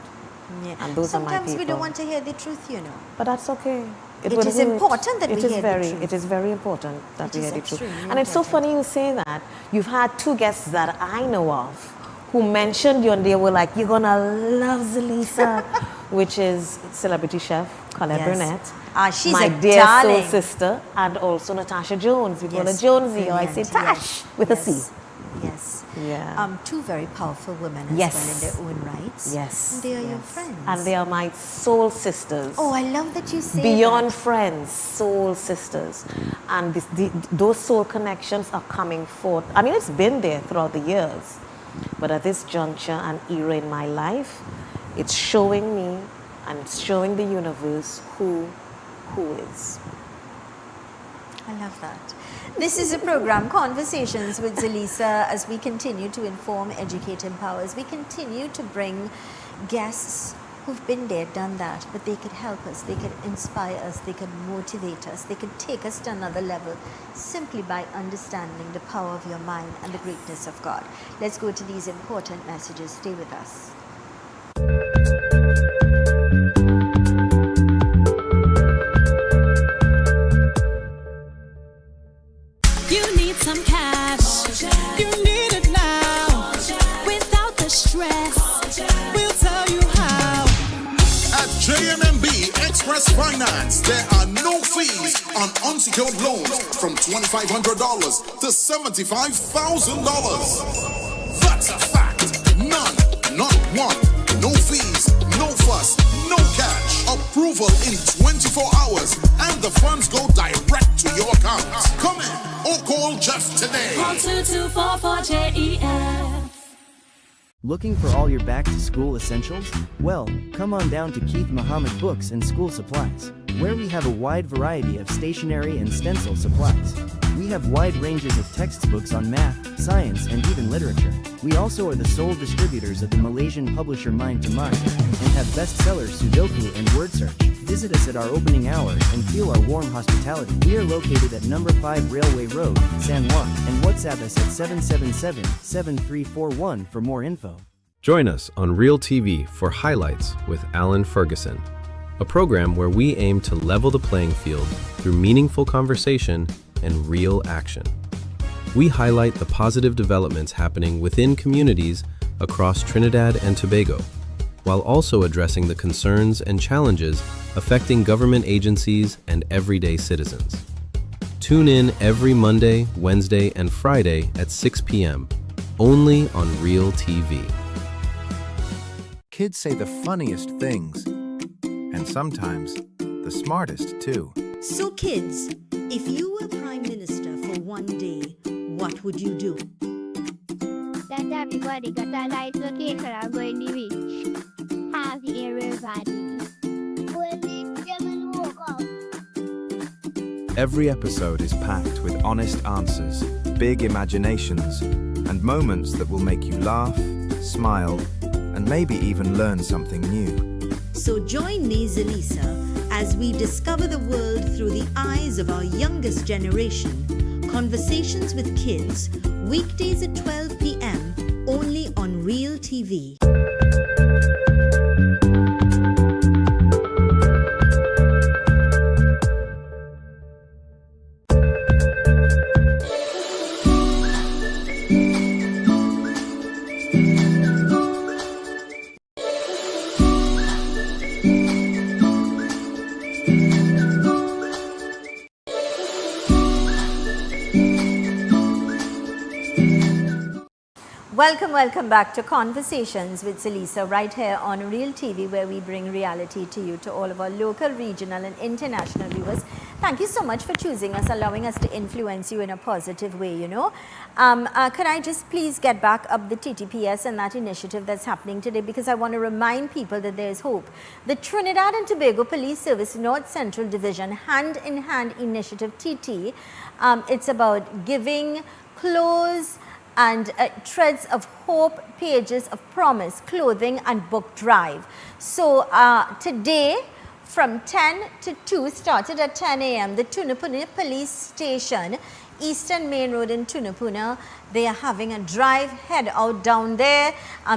Yeah. And those are my Sometimes we people. don't want to hear the truth, you know. But that's okay. It will is hurt. important that It we is hear the very, truth. It is very important that It we is hear the truth. extremely And it's so funny you say that. You've had two guests that I know of who mentioned you, and they were like, you're going to love Zelisa, which is celebrity chef Colette Yes. Burnett. She's my a dear darling. soul sister, and also Natasha Jones. We call her Yes, Jonesy, or I say brilliant, Tash yes, with yes, a C. Yes. Yeah. Two very powerful women as Yes. well in their own rights. Yes. And they are your yes. friends. And they are my soul sisters. Oh, I love that you say Beyond that. friends, soul sisters. And those soul connections are coming forth. I mean, it's been there throughout the years. But at this juncture and era in my life, it's showing me and it's showing the universe who is. I love that. This is a program, Conversations with Zelisa, as we continue to inform, educate, empower, as we continue to bring guests who've been there, done that, but they could help us, they could inspire us, they could motivate us, they could take us to another level simply by understanding the power of your mind and the greatness of God. Let's go to these important messages. Stay with us. You need some cash. You need it now. Without the stress, we'll tell you how. At JNMB Express Finance, there are no fees on unsecured loans from $2,500 to $75,000. That's a fact. None, not one. No fees, no fuss, no cash. Approval in 24 hours, and the funds go direct to your account. Come in or call Jeff today. Call 2244-JEF. Looking for all your back-to-school essentials? Well, come on down to Keith Muhammad Books and School Supplies. where we have a wide variety of stationery and stencil supplies. We have wide ranges of textbooks on math, science, and even literature. We also are the sole distributors of the Malaysian publisher Mind to Mind and have bestsellers Sudoku and Word Search. Visit us at our opening hours and feel our warm hospitality. We are located at number 5 Railway Road, San Juan, and WhatsApp us at 777-7341 for more info. Join us on Real TV for Highlights with Alan Ferguson, a program where we aim to level the playing field through meaningful conversation and real action. We highlight the positive developments happening within communities across Trinidad and Tobago, while also addressing the concerns and challenges affecting government agencies and everyday citizens. Tune in every Monday, Wednesday, and Friday at 6 p.m., only on Real TV. Kids say the funniest things, and sometimes the smartest too. So kids, if you were Prime Minister for one day, what would you do? That everybody got a light location I'm going to reach. Have everybody. When they come and walk out. Every episode is packed with honest answers, big imaginations, and moments that will make you laugh, smile, and maybe even learn something new. So join me, Zelisa, as we discover the world through the eyes of our youngest generation. Conversations with Kids, weekdays at 12 p.m., only on Real TV. Welcome back to Conversations with Zelisa, right here on Real TV, where we bring reality to you, to all of our local, regional and international viewers. Thank you so much for choosing us, allowing us to influence you in a positive way, you know. Could I just please get back up the TTPS and that initiative that's happening today, because I want to remind people that there's hope. The Trinidad and Tobago Police Service North Central Division Hand in Hand Initiative TT, it's about giving clothes and threads of hope, pages of promise, clothing and book drive. So today from 10 to 2, started at 10 a.m. the Tunapuna Police Station, Eastern Main Road in Tunapuna, they are having a drive. Head out down there.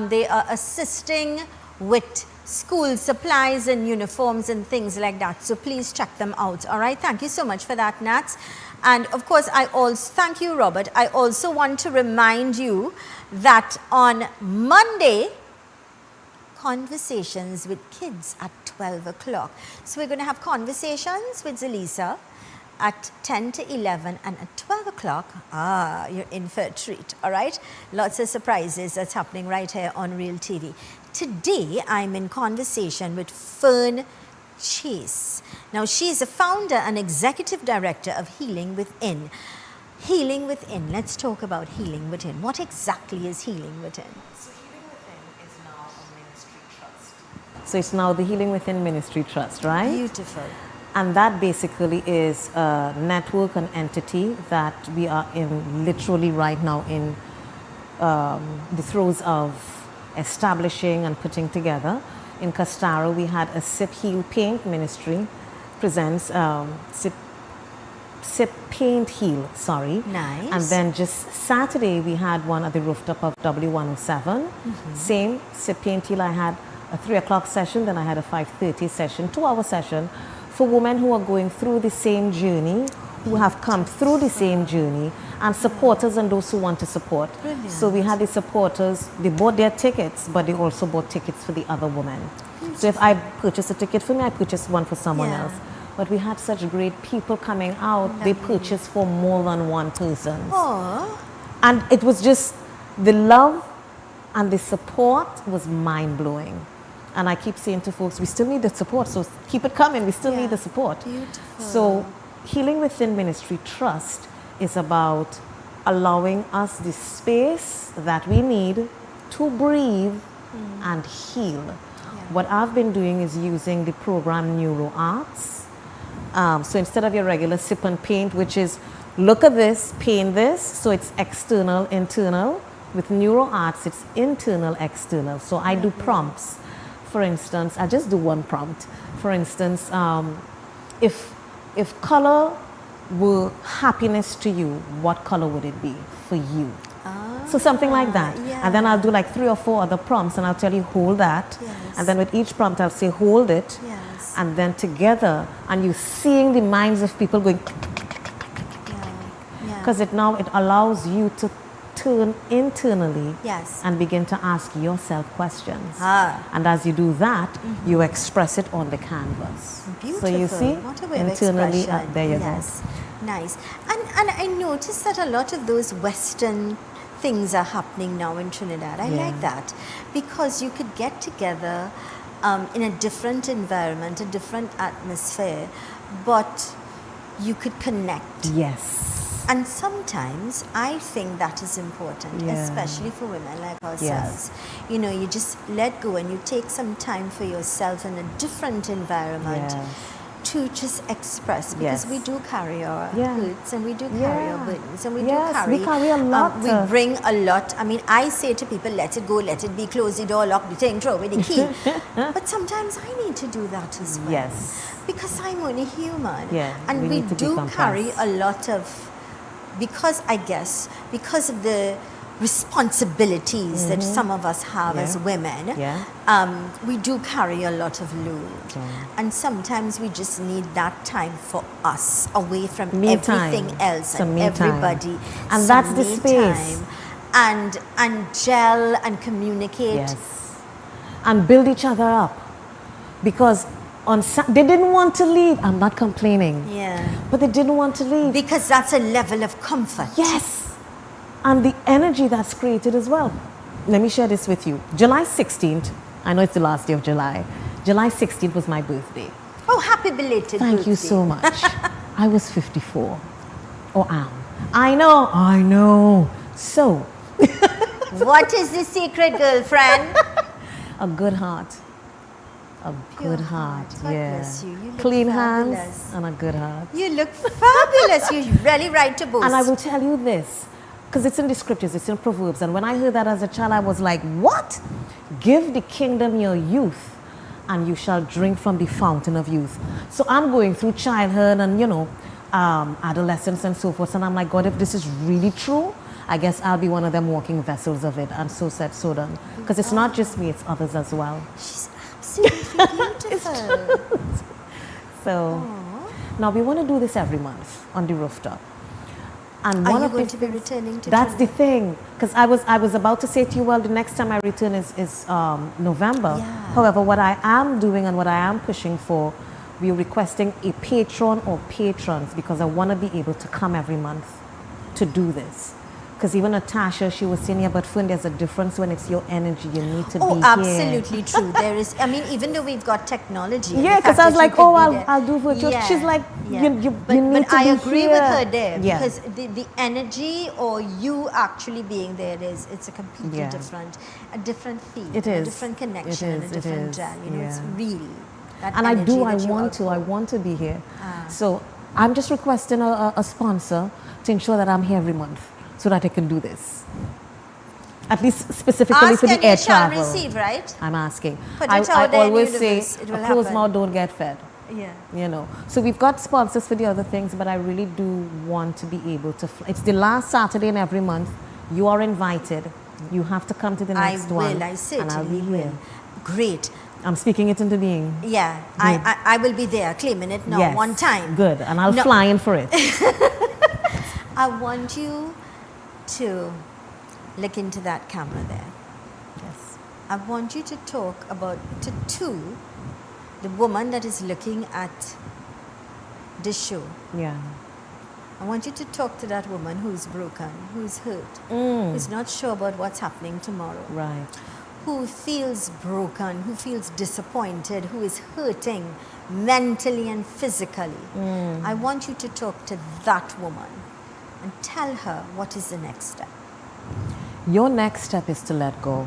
They are assisting with school supplies and uniforms and things like that. So please check them out. All right. Thank you so much for that, Nats. And of course, I also thank you, Robert. I also want to remind you that on Monday, Conversations with Kids at 12 o'clock. So we're going to have Conversations with Zelisa at 10 to 11, and at 12 o'clock, you're in for a treat, all right? Lots of surprises that's happening right here on Real TV. Today, I'm in conversation with Fern Chase. Now, she's a founder and executive director of Healing Within. Healing Within, let's talk about Healing Within. What exactly is Healing Within? So Healing Within is now a ministry trust. So it's now the Healing Within Ministry Trust, right? Beautiful. And that basically is a network, an entity that we are in literally right now in the throes of establishing and putting together. In Castaro, we had a Sip Heal Paint ministry presents Sip Paint Heal, sorry. Nice. And then just Saturday, we had one at the rooftop of W107. Same Sip Paint Heal. I had a 3 o'clock session, then I had a 5:30 session, 2-hour session for women who are going through the same journey, who have come through the same journey, and supporters and those who want to support. Brilliant. So we had the supporters, they bought their tickets, but they also bought tickets for the other women. So if I purchase a ticket for me, I purchase one for someone else. But we had such great people coming out, they purchased for more than one person. And it was just, the love and the support was mind-blowing. And I keep saying to folks, we still need the support, so keep it coming, we still need the support. Beautiful. So Healing Within Ministry Trust is about allowing us the space that we need to breathe and heal. What I've been doing is using the program Neuro Arts So instead of your regular sip and paint, which is look at this, paint this, so it's external, internal. With neuro arts, it's internal, external. So I do prompts. For instance, I just do one prompt. For instance, if color were happiness to you, what color would it be for you? So something like that. And then I'll do like 3 or 4 other prompts and I'll tell you hold that. And then with each prompt I'll say hold it. And then together, and you seeing the minds of people going because it allows you to turn internally and begin to ask yourself questions. And as you do that, you express it on the canvas. Beautiful. So you see, what a way internally, of expression. there you Yes, nice. And I noticed that a lot of those Western things are happening now in Trinidad. I like that because you could get together in a different environment, a different atmosphere, but you could connect. Yes. And sometimes I think that is important, especially for women like ourselves. You know, you just let go and you take some time for yourself in a different environment to just express, because we do carry our hurts and we do carry our burdens and we do carry, we carry a lot. We bring a lot. I mean, I say to people, let it go, let it be, close the door, lock the thing, throw away the key. But sometimes I need to do that as well. Yes. Because I'm only human. Yeah, and we do carry a lot of, because of the responsibilities that some of us have as women, we do carry a lot of load. And sometimes we just need that time for us, away from everything else and everybody. And that's the space. And gel and communicate. Yes. And build each other up. Because they didn't want to leave. I'm not complaining. But they didn't want to leave. Because that's a level of comfort. Yes. And the energy that's created as well. Let me share this with you. July 16th, I know it's the last day of July. July 16th was my birthday. Oh, happy belated Thank you so much. I was 54. Or am. I know. So. What is the secret, girlfriend? A good heart. A good heart, God bless you. You look clean fabulous. hands and a good heart. You look fabulous. You're really right to boast. And I will tell you this, because it's in the scriptures, it's in Proverbs. And when I heard that as a child, I was like, what? Give the kingdom your youth, and you shall drink from the fountain of youth. So I'm going through childhood and, adolescence and so forth. And I'm like, God, if this is really true, I guess I'll be one of them walking vessels of it. And so said, so done. Because it's not just me, it's others as well. She's absolutely beautiful. So now we want to do this every month on the rooftop. And are you going to be returning to That's the thing, because I was about to say to you, well, the next time I return is November. However, what I am doing and what I am pushing for, we're requesting a patron or patrons, because I want to be able to come every month to do this. Because even Natasha, she was saying, but Fun, there's a difference when it's your energy. You need to be here. Absolutely true. There is. I mean, even though we've got technology. Yeah, because I was like, I'll do virtual. She's like, you need to be here. But I agree with her there, because the energy or you actually being there it's a completely different feel. It is. A different connection, a different gel. It's real. And I want to be here. So I'm just requesting a sponsor to ensure that I'm here every month, so that I can do this. At least specifically for the air travel. Ask and you shall receive, right? I'm asking. Put it out there I always in the say, universe, it will a closed happen. mouth don't get fed. Yeah. So we've got sponsors for the other things, but I really do want to be able to fly. It's the last Saturday in every month. You are invited. You have to come to the next one. I certainly and I'll be will. here. Great. I'm speaking it into being. Yeah, I will be there, claiming it now, Yes. one time. Good, and I'll fly in for it. I want you to look into that camera there. Yes. I want you to talk about the woman that is looking at this show. Yeah. I want you to talk to that woman who's broken, who's hurt, who's not sure about what's happening tomorrow. Right. Who feels broken, who feels disappointed, who is hurting mentally and physically. I want you to talk to that woman and tell her what is the next step. Your next step is to let go.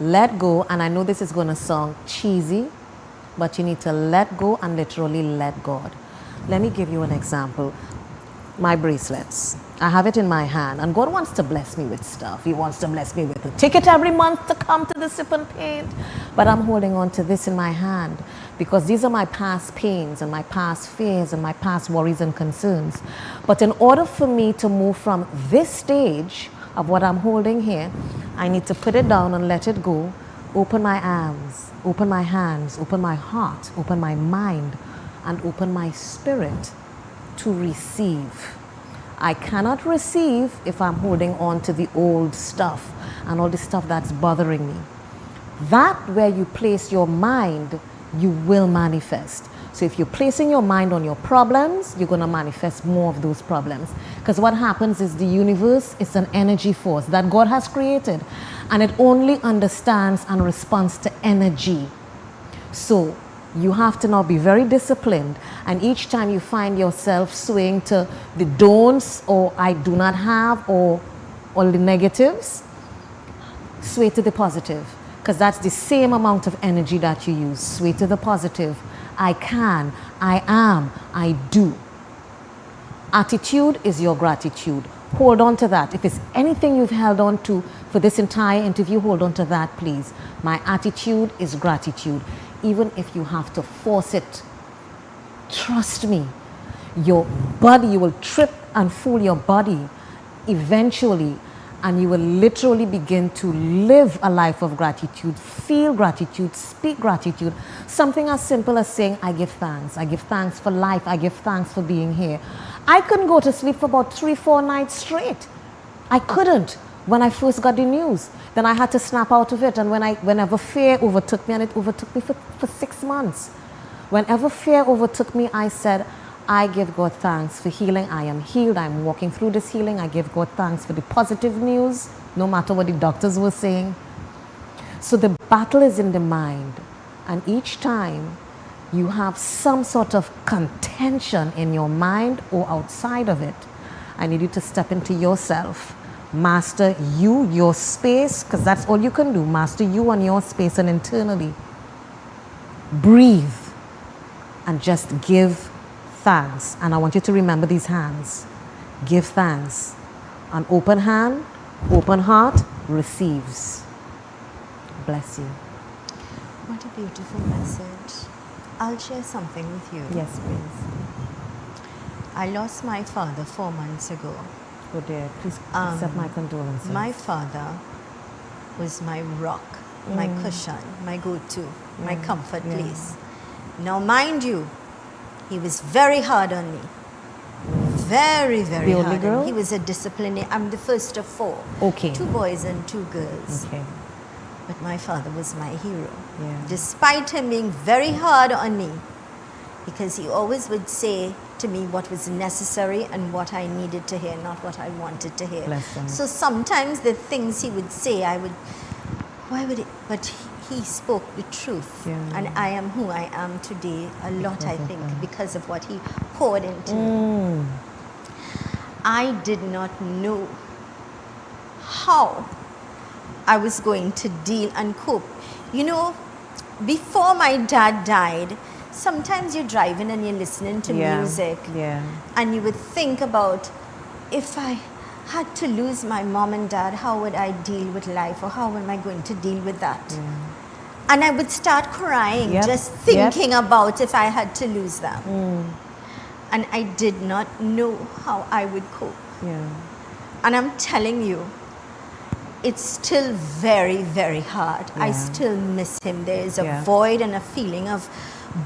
Let go, and I know this is going to sound cheesy, but you need to let go and literally let God. Let me give you an example. My bracelets. I have it in my hand, and God wants to bless me with stuff. He wants to bless me with a ticket every month to come to the Sip and Paint. But I'm holding on to this in my hand because these are my past pains and my past fears and my past worries and concerns. But in order for me to move from this stage of what I'm holding here, I need to put it down and let it go, open my arms, open my hands, open my heart, open my mind, and open my spirit to receive. I cannot receive if I'm holding on to the old stuff and all the stuff that's bothering me. That where you place your mind, you will manifest. So if you're placing your mind on your problems, you're going to manifest more of those problems. Because what happens is the universe is an energy force that God has created, and it only understands and responds to energy. So you have to now be very disciplined, and each time you find yourself swaying to the don'ts or I do not have or all the negatives, sway to the positive, because that's the same amount of energy that you use. Sway to the positive. I can, I am, I do. Attitude is your gratitude. Hold on to that. If it's anything you've held on to for this entire interview, hold on to that, please. My attitude is gratitude. Even if you have to force it, trust me, your body, you will trip and fool your body eventually, and you will literally begin to live a life of gratitude, feel gratitude, speak gratitude. Something as simple as saying, I give thanks. I give thanks for life. I give thanks for being here. I couldn't go to sleep for about 3-4 nights straight. I couldn't when I first got the news. Then I had to snap out of it. And whenever fear overtook me, and it overtook me for 6 months. Whenever fear overtook me, I said, I give God thanks for healing. I am healed. I'm walking through this healing. I give God thanks for the positive news, no matter what the doctors were saying. So the battle is in the mind. And each time you have some sort of contention in your mind or outside of it, I need you to step into yourself. Master you, your space, because that's all you can do. Master you and your space, and internally breathe and just give thanks. And I want you to remember these hands. Give thanks. An open hand, open heart receives. Bless you. What a beautiful message. I'll share something with you. Yes, please. I lost my father 4 months ago. Oh dear, please accept my condolences. My father was my rock, my cushion, my go-to, my comfort place. Now, mind you, he was very hard on me. Very, very The hard. only girl? He was a disciplinarian. I'm the first of 4. Okay. 2 boys and 2 girls. Okay. But my father was my hero. Yeah. Despite him being very hard on me, because he always would say to me what was necessary and what I needed to hear, not what I wanted to hear. Bless him. So sometimes the things he would say, I would, why would it? But he spoke the truth. Yeah. And I am who I am today, a lot, I think, because of what he poured into me. I did not know how I was going to deal and cope. You know, before my dad died, sometimes you're driving and you're listening to music, and you would think about, if I had to lose my mom and dad, how would I deal with life, or how am I going to deal with that? And I would start crying just thinking about if I had to lose them. And I did not know how I would cope. And I'm telling you, it's still very, very hard. I still miss him. There is a void and a feeling of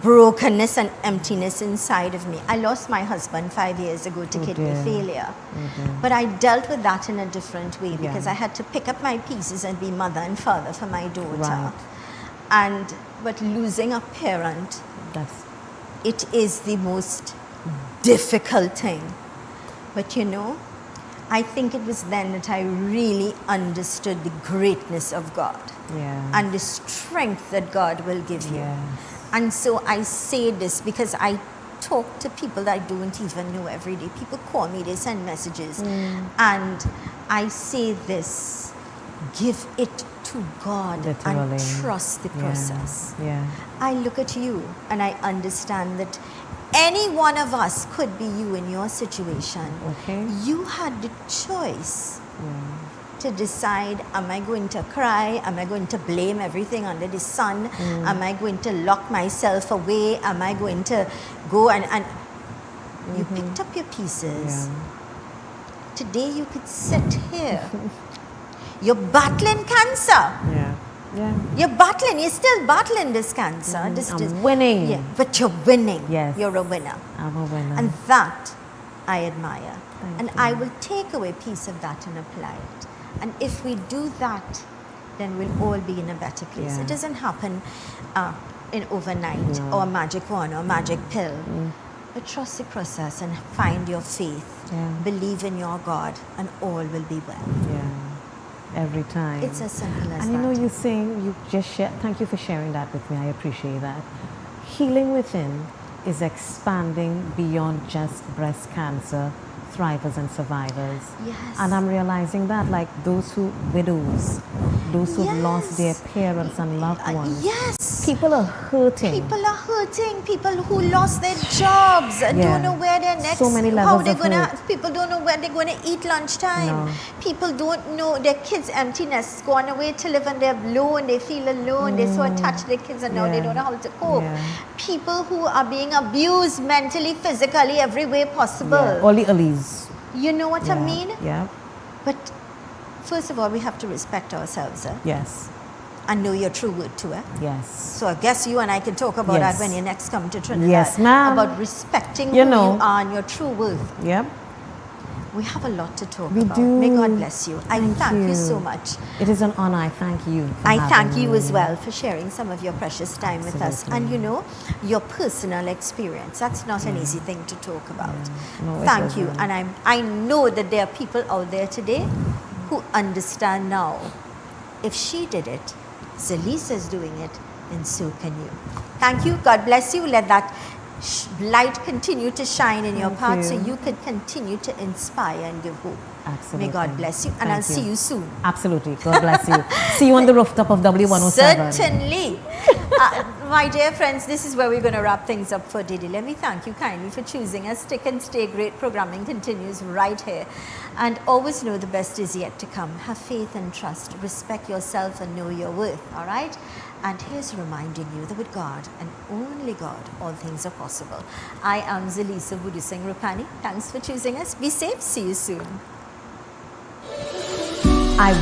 brokenness and emptiness inside of me. I lost my husband 5 years ago to kidney failure. But I dealt with that in a different way because I had to pick up my pieces and be mother and father for my daughter. But losing a parent, it is the most difficult thing. But you know, I think it was then that I really understood the greatness of God and the strength that God will give you. And so I say this because I talk to people that I don't even know every day. People call me, they send messages. And I say this, give it to God and trust the process. I look at you and I understand that any one of us could be you in your situation. Okay. You had the choice to decide, am I going to cry? Am I going to blame everything under the sun? Am I going to lock myself away? Am I going to go and you picked up your pieces. Today you could sit here. You're battling cancer. You're battling, you're still battling this cancer. I'm winning. Yeah, but you're winning. Yes. You're a winner. I'm a winner. And that I admire. Thank you. I will take away a piece of that and apply it. And if we do that, then we'll all be in a better place. Yeah. It doesn't happen in overnight or a magic wand or a magic pill. But trust the process and find your faith. Believe in your God and all will be well. Every time. It's as simple as and that. you know, you saying, you just share, thank you for sharing that with me. I appreciate that. Healing within is expanding beyond just breast cancer thrivers and survivors. Yes. And I'm realizing that, like those who widows, those who've lost their parents and loved ones. Yes. People are hurting. People are hurting. People who lost their jobs and don't know where their next. So many how levels they're of gonna. hurt. People don't know where they're gonna eat lunchtime. People don't know their kids' emptiness. Gone away to live on their loan. They feel alone. They so attached to their kids and now they don't know how to cope. People who are being abused mentally, physically, every way possible. All the Elise. You know what I mean? Yeah. But first of all, we have to respect ourselves. Yes. And know your true word to it. Yes. So I guess you and I can talk about that when you next come to Trinidad. Yes, ma'am. About respecting You who know. you are and your true worth. Yep. We have a lot to talk We about. do. May God bless you. I thank you so much. It is an honor. I thank you. For I thank having you me. as well for sharing some of your precious time with us. And you know, your personal experience. That's not an easy thing to talk about. No, it Thank you. isn't. And I know that there are people out there today who understand now. If she did it, Zelisa is doing it, then so can you. Thank you. God bless you. Let that light continue to shine in your path so you can continue to inspire and give hope. Absolutely. May God bless you. And I'll see you soon. Absolutely. God bless you. See you on the rooftop of W107. Certainly. My dear friends, this is where we're going to wrap things up for today. Let me thank you kindly for choosing us. Stick and stay. Great programming continues right here. And always know the best is yet to come. Have faith and trust. Respect yourself and know your worth. All right? And here's reminding you that with God and only God, all things are possible. I am Zelisa Budu Singh Rupani. Thanks for choosing us. Be safe. See you soon. I